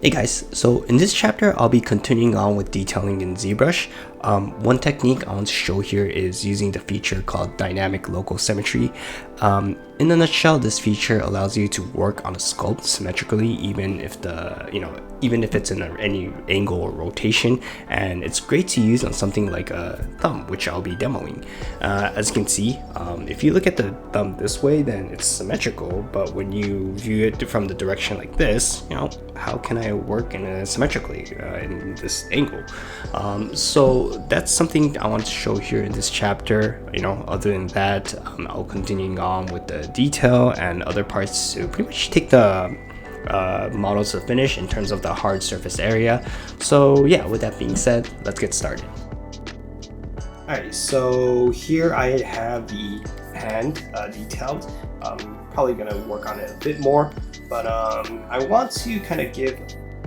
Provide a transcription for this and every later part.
Hey guys, so in this chapter I'll be continuing on with detailing in Zbrush. One technique I want to show here is using the feature called Dynamic Local Symmetry. In a nutshell, this feature allows you to work on a sculpt symmetrically, even if it's in any angle or rotation, and it's great to use on something like a thumb, which I'll be demoing. As you can see, if you look at the thumb this way, then it's symmetrical, but when you view it from the direction like this, how can I work in a symmetrically in this angle? So that's something I want to show here in this chapter. Other than that, I'll continue on with the detail and other parts to pretty much take the model to finish in terms of the hard surface area. So yeah, with that being said, let's get started. Alright, so here I have the hand detailed. Probably gonna work on it a bit more, but I want to kind of give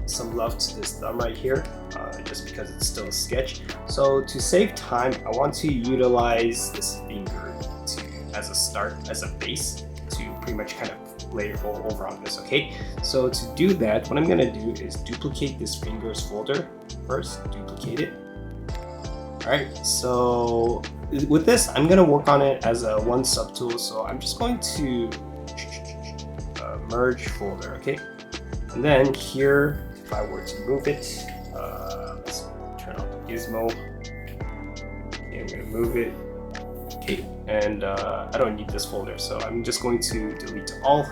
some love to this thumb right here, just because it's still a sketch. So to save time, I want to utilize this finger as a base to pretty much kind of lay it all over on this, okay? So to do that, what I'm gonna do is duplicate this fingers folder first, duplicate it. Alright, so with this, I'm gonna work on it as a one subtool, so I'm just going to merge folder, okay? And then here, if I were to move it, let's turn on the gizmo. Okay, I'm gonna move it. Okay, and I don't need this folder, so I'm just going to delete all.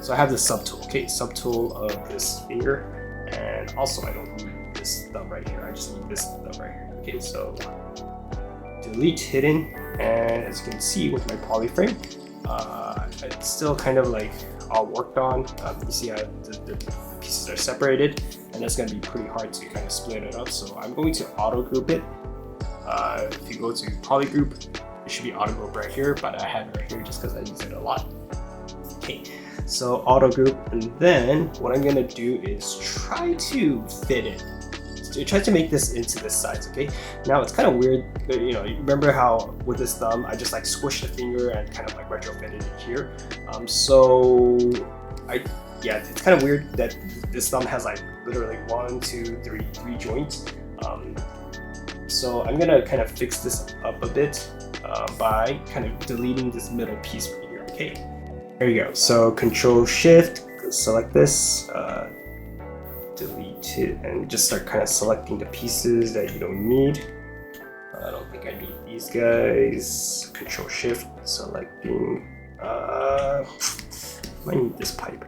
So I have the subtool, okay, subtool of this finger, and also I don't need this thumb right here. I just need this thumb right here. Okay, so delete hidden, and as you can see with my polyframe, it's still kind of like all worked on. You see how the pieces are separated, and that's going to be pretty hard to kind of split it up. So I'm going to auto group it. If you go to polygroup, it should be auto group right here, but I have it right here just because I use it a lot. Okay, so auto group, and then what I'm going to do is try to fit it. Try to make this into this size, okay? Now it's kind of weird, you remember how with this thumb, I just like squished the finger and kind of like retrofitted it here. Yeah, it's kind of weird that this thumb has like literally 1, 2, 3 joints. So I'm gonna kind of fix this up a bit by kind of deleting this middle piece right here, okay? There you go, so Control Shift, select this, delete it, and just start kind of selecting the pieces that you don't need. I don't think I need these guys. Control Shift, selecting. I need this pipe.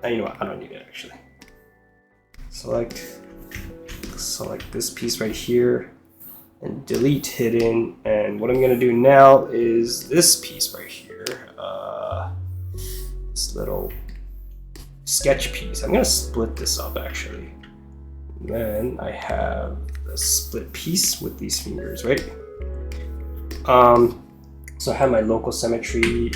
You know what? I don't need it actually. Select this piece right here, and delete hidden. And what I'm gonna do now is this piece right here. This little sketch piece. I'm gonna split this up actually. And then I have a split piece with these fingers, right? So I have my local symmetry.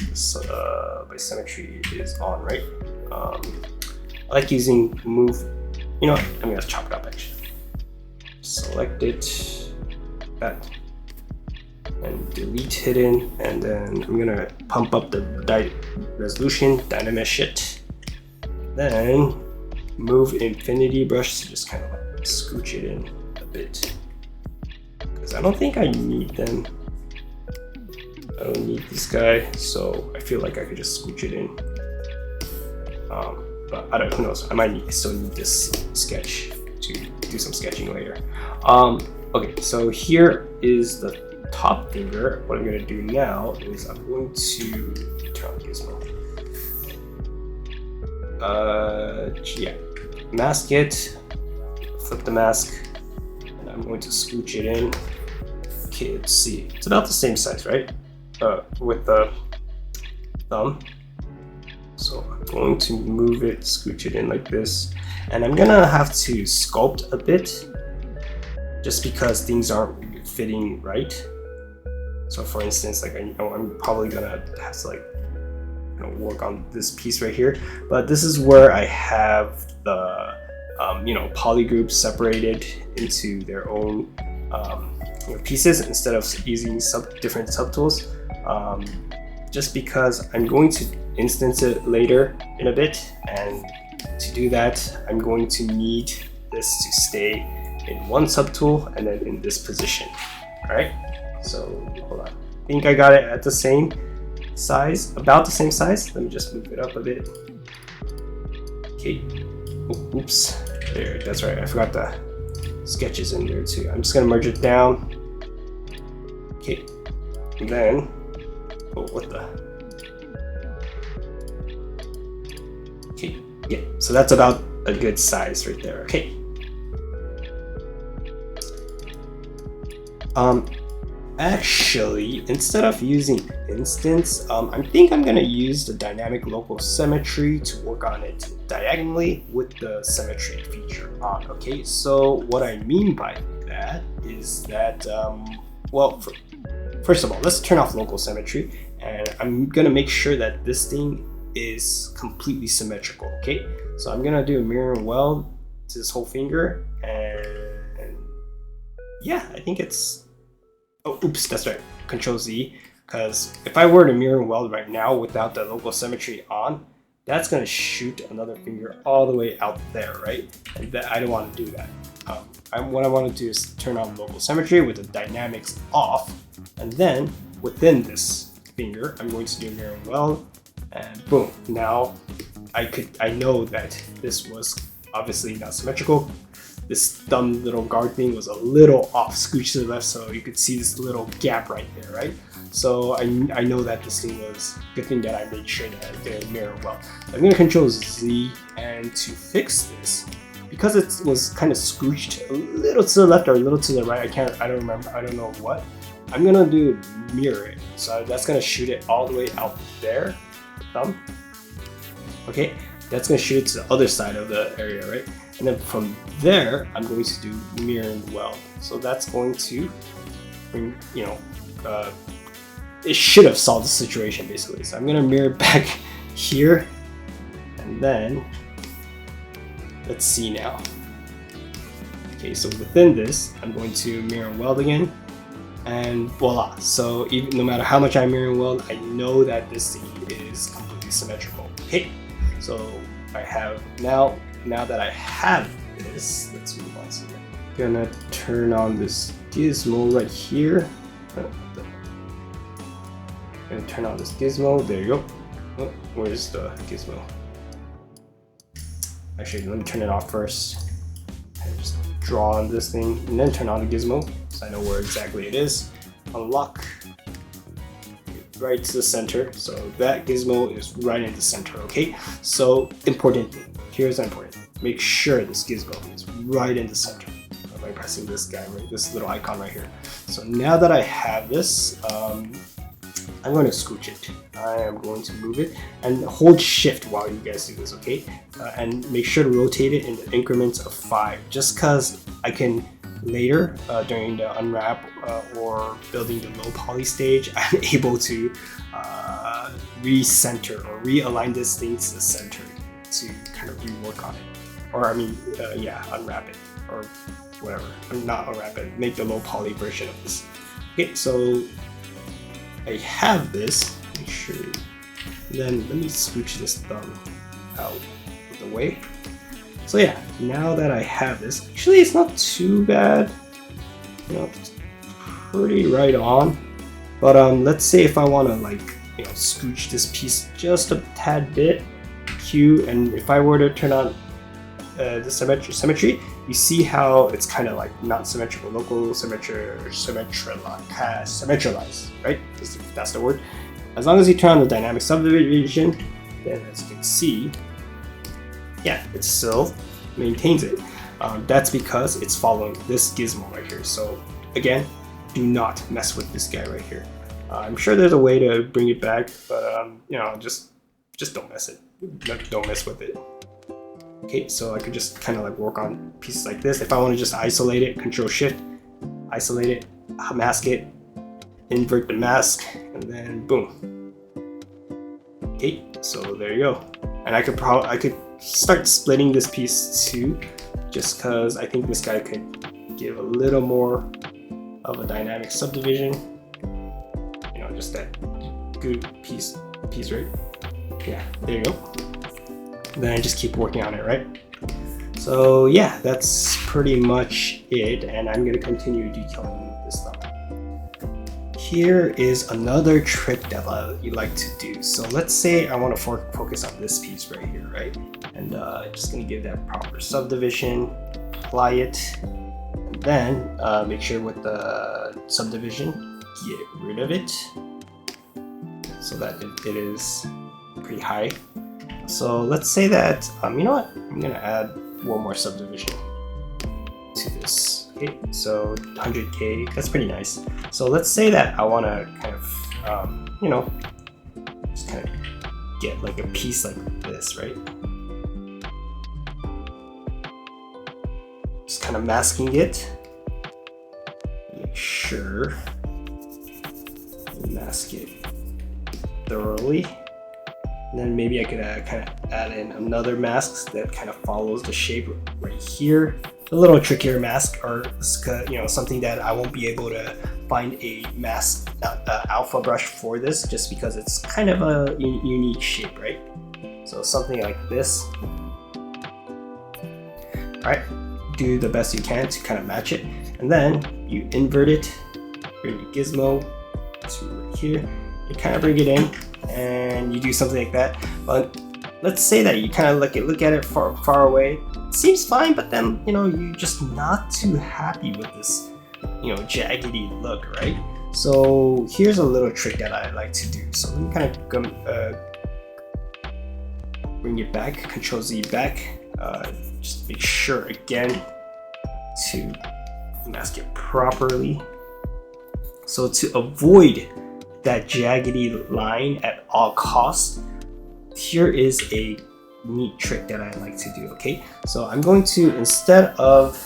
My symmetry is on, right? I like using move. You know what? I'm gonna chop it up actually. Select it, that, and delete hidden, and then I'm gonna pump up the resolution, dynamic shit. Then move infinity brush to just kind of like scooch it in a bit, because I don't think I need them. I don't need this guy, so I feel like I could just scooch it in. But I don't, who knows? I might still need this sketch to do some sketching later. Okay, so here is the top finger. What I'm gonna do now is I'm going to turn on gizmo. Yeah, mask it, flip the mask, and I'm going to scooch it in. Okay, let's see. It's about the same size, right? With the thumb. So I'm going to move it, scooch it in like this, and I'm gonna have to sculpt a bit, just because things aren't fitting right. So for instance, like I'm probably gonna have to like work on this piece right here, but this is where I have the polygroups separated into their own pieces instead of using different subtools, just because I'm going to instance it later in a bit, and to do that, I'm going to need this to stay in one subtool and then in this position. All right, so hold on. I think I got it at the same size, about the same size. Let me just move it up a bit. Okay, oh, oops, there, that's right. I forgot the sketches in there too. I'm just gonna merge it down. Okay, and then, oh, what the? Okay, yeah, so that's about a good size right there. Okay. Actually, instead of using instance, I think I'm gonna use the dynamic local symmetry to work on it diagonally with the symmetry feature on. Okay, so what I mean by that is that, well, first of all, let's turn off local symmetry, and I'm gonna make sure that this thing is completely symmetrical. Okay, so I'm gonna do a mirror and weld to this whole finger, and yeah, I think it's, oh, oops, that's right, Control Z, because if I were to mirror and weld right now without the local symmetry on, that's gonna shoot another finger all the way out there, right? And that, I don't want to do that. What I want to do is turn on local symmetry with the dynamics off, and then within this finger, I'm going to do mirror and weld, and boom, now I know that this was obviously not symmetrical. This thumb little guard thing was a little off, scooched to the left, so you could see this little gap right there, right? So I know that this thing was, good thing that I made sure that I did mirror well. I'm gonna Control Z, and to fix this, because it was kind of scooched a little to the left or a little to the right, I don't remember, I don't know what, I'm gonna do mirror it. So that's gonna shoot it all the way out there, thumb. Okay, that's gonna shoot it to the other side of the area, right? And then from there, I'm going to do mirror and weld. So that's going to bring, you know, it should have solved the situation basically. So I'm gonna mirror back here, and then let's see now. Okay, so within this, I'm going to mirror and weld again, and voila. So even no matter how much I mirror and weld, I know that this thing is completely symmetrical. Okay, so I have now that I have this, let's move on to that. I'm gonna turn on this gizmo right here. I'm gonna turn on this gizmo. There you go. Oh, where's the gizmo? Actually, let me turn it off first. And just draw on this thing and then turn on the gizmo so I know where exactly it is. Unlock. Right to the center. So that gizmo is right in the center. Okay. So important thing. Here's important. Make sure this gizmo is right in the center by pressing this guy, right? This little icon right here. So now that I have this, I'm going to scooch it. I am going to move it and hold shift while you guys do this, okay? And make sure to rotate it in the increments of 5, just because I can later during the unwrap or building the low poly stage, I'm able to recenter or realign this thing to the center to kind of rework on it, or I mean, yeah, unwrap it or whatever, not unwrap it, make the low poly version of this. Okay, so I have this. Make sure. Then let me scooch this thumb out of the way. So yeah, now that I have this, actually it's not too bad. You know, it's pretty right on. But let's say if I want to, like, you know, scooch this piece just a tad bit. And if I were to turn on the symmetry, you see how it's kind of like not symmetrical, local symmetralized, right? That's the word. As long as you turn on the dynamic subdivision, then as you can see, yeah, it still maintains it. That's because it's following this gizmo right here. So again, do not mess with this guy right here. I'm sure there's a way to bring it back, but you know, just don't mess it. Don't mess with it. Okay, so I could just kind of like work on pieces like this. If I want to just isolate it, Control Shift, isolate it, mask it, invert the mask, and then boom. Okay, so there you go. And I could start splitting this piece too, just because I think this guy could give a little more of a dynamic subdivision. You know, just that good piece, right? Yeah, there you go. then just keep working on it, right? So yeah, that's pretty much it, and I'm gonna continue detailing this stuff. Here is another trick that you like to do. So let's say I want to focus on this piece right here, right? And just gonna give that proper subdivision, apply it, and then make sure with the subdivision, get rid of it so that it is pretty high. So let's say that, you know what? I'm gonna add one more subdivision to this. Okay, so 100K, that's pretty nice. So let's say that I want to kind of, you know, just kind of get like a piece like this, right? Just kind of masking it. Make sure mask it thoroughly. And then maybe I could kind of add in another mask that kind of follows the shape right here. A little trickier mask, or you know, something that I won't be able to find a mask alpha brush for this, just because it's kind of a unique shape, right? So something like this. All right, do the best you can to kind of match it, and then you invert it, bring the gizmo to right here, you kind of bring it in, and you do something like that. But let's say that you kind of look at it far away. It seems fine, but then, you know, you're just not too happy with this, you know, jaggedy look, right? So here's a little trick that I like to do. So let me kind of bring it back, Control Z back. Just make sure again to mask it properly. So to avoid that jaggedy line at all costs, here is a neat trick that I like to do. Okay, so I'm going to, instead of,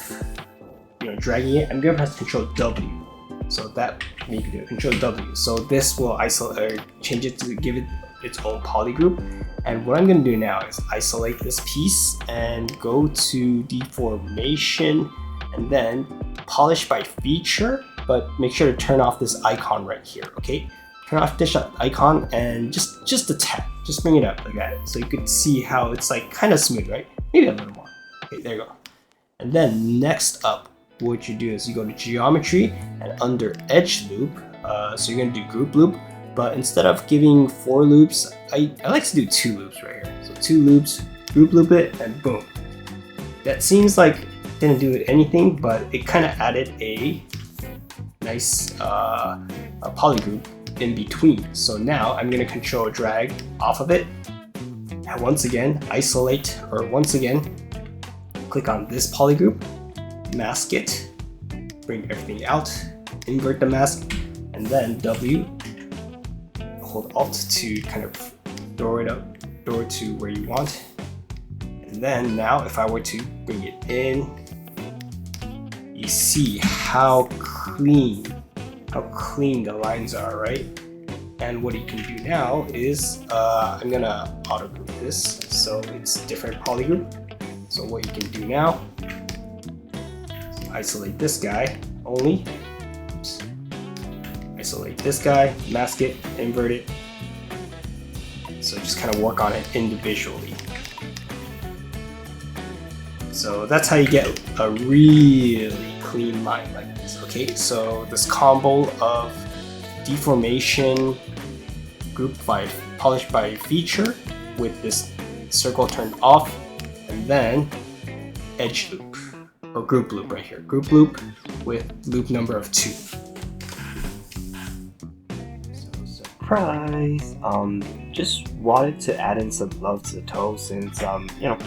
you know, dragging it, I'm going to press Control W. So that maybe do Control W. So this will isolate, change it to give it its own polygroup. And what I'm going to do now is isolate this piece and go to deformation and then polish by feature, but make sure to turn off this icon right here. Okay, turn off this icon and just a tap, just bring it up like that, so you could see how it's like kind of smooth, right? Maybe a little more. Okay, there you go. And then next up, what you do is you go to geometry and under edge loop. So you're gonna do group loop, but instead of giving 4 loops, I like to do 2 loops right here. So 2 loops, group loop it, and boom. That seems like didn't do anything, but it kind of added a nice polygroup in between. So now I'm going to Control drag off of it, and once again isolate, or once again click on this polygroup, mask it, bring everything out, invert the mask, and then W, hold Alt to kind of throw it to where you want. And then now if I were to bring it in, you see how clean the lines are, right? And what you can do now is I'm gonna auto group this so it's different polygroup. So what you can do now is isolate this guy only. Oops. Isolate this guy, mask it, invert it. So just kind of work on it individually. So that's how you get a really clean line like this. Okay, so this combo of deformation, group by polish by feature with this circle turned off, and then edge loop or group loop right here. Group loop with loop number of 2. So surprise! Just wanted to add in some love to the toe since you know,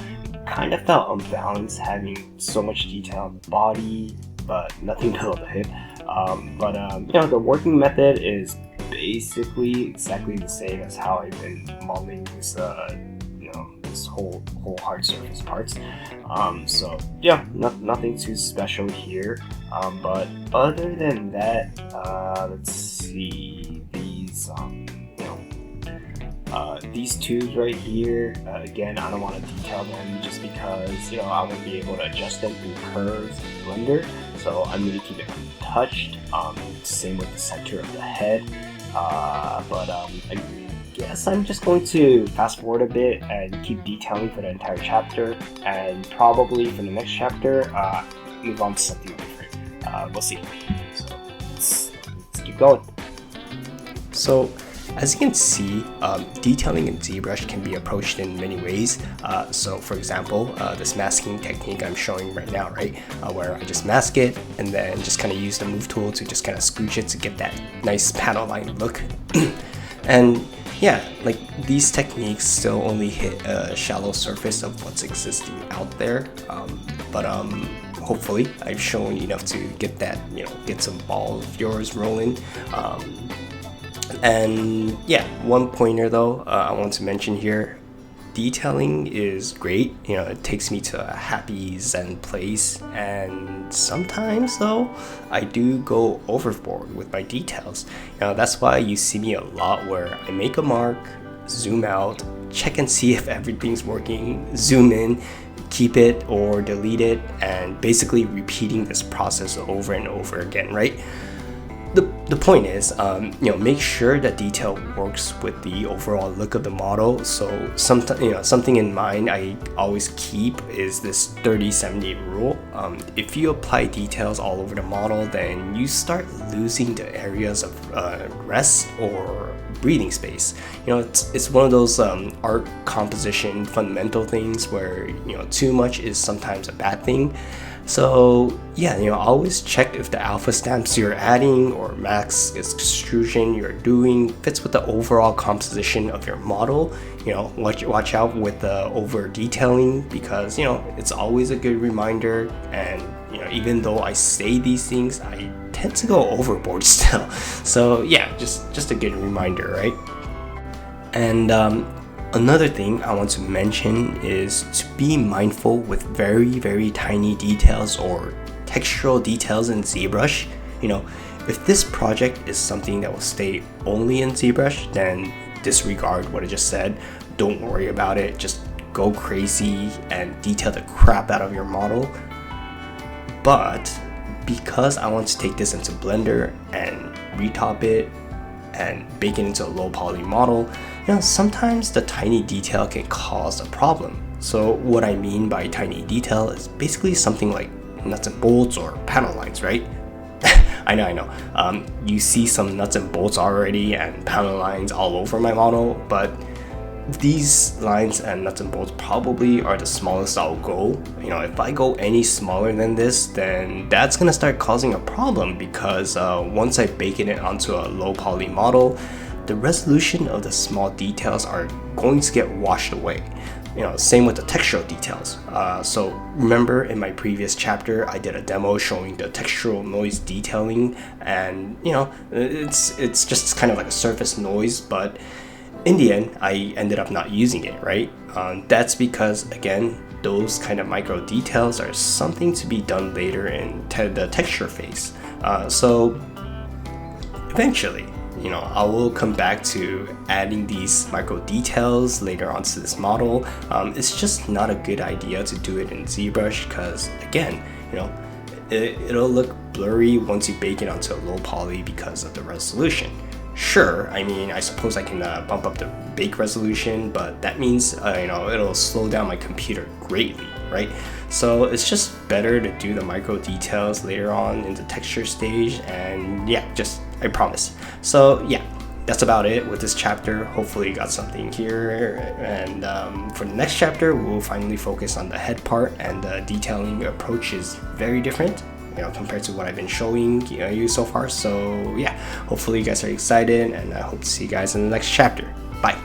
kind of felt unbalanced having so much detail on the body but nothing below the hip. You know, the working method is basically exactly the same as how I've been modeling this you know, this whole hard surface parts. So yeah, nothing too special here, but other than that, let's see, these these tubes right here, again, I don't want to detail them just because, you know, I won't be able to adjust them through curves and Blender, so I'm going to keep it untouched. Same with the center of the head, guess I'm just going to fast forward a bit and keep detailing for the entire chapter, and probably for the next chapter, move on to something different. We'll see. So let's keep going. So, as you can see, detailing in ZBrush can be approached in many ways. So for example, this masking technique I'm showing right now, right? Where I just mask it and then just kind of use the move tool to just kind of scooch it to get that nice panel line look. And yeah, like these techniques still only hit a shallow surface of what's existing out there. But hopefully I've shown enough to get that, get some balls of yours rolling. And yeah, one pointer though I want to mention here: detailing is great. It takes me to a happy zen place, and sometimes though I do go overboard with my details. That's why you see me a lot where I make a mark, zoom out, check and see if everything's working, zoom in, keep it or delete it, and basically repeating this process over and over again, right? The point is, make sure that detail works with the overall look of the model. So something in mind I always keep is this 30-70 rule. If you apply details all over the model, then you start losing the areas of rest or breathing space. It's one of those art composition fundamental things where too much is sometimes a bad thing. So yeah, always check if the alpha stamps you're adding or max extrusion you're doing fits with the overall composition of your model. Watch out with the over detailing, because it's always a good reminder. And even though I say these things, I tend to go overboard still. So yeah, just a good reminder, right? And another thing I want to mention is to be mindful with very, very tiny details or textural details in ZBrush. If this project is something that will stay only in ZBrush, then disregard what I just said. Don't worry about it. Just go crazy and detail the crap out of your model. But because I want to take this into Blender and retop it and bake it into a low poly model, sometimes the tiny detail can cause a problem. So what I mean by tiny detail is basically something like nuts and bolts or panel lines, right? I know. You see some nuts and bolts already and panel lines all over my model, but these lines and nuts and bolts probably are the smallest I'll go. If I go any smaller than this, then that's gonna start causing a problem, because once I bake it onto a low poly model, the resolution of the small details are going to get washed away. Same with the textural details. So remember in my previous chapter, I did a demo showing the textural noise detailing, and it's just kind of like a surface noise, but in the end, I ended up not using it, right? That's because, again, those kind of micro details are something to be done later in the texture phase. So eventually, I will come back to adding these micro details later onto this model. It's just not a good idea to do it in ZBrush, because again, it'll look blurry once you bake it onto a low poly because of the resolution. Sure, I suppose I can bump up the bake resolution, but that means it'll slow down my computer greatly, right? So it's just better to do the micro details later on in the texture stage, and yeah, I promise. So yeah, that's about it with this chapter. Hopefully you got something here, and for the next chapter we'll finally focus on the head part, and the detailing approach is very different compared to what I've been showing you so far. So yeah, hopefully you guys are excited, and I hope to see you guys in the next chapter. Bye.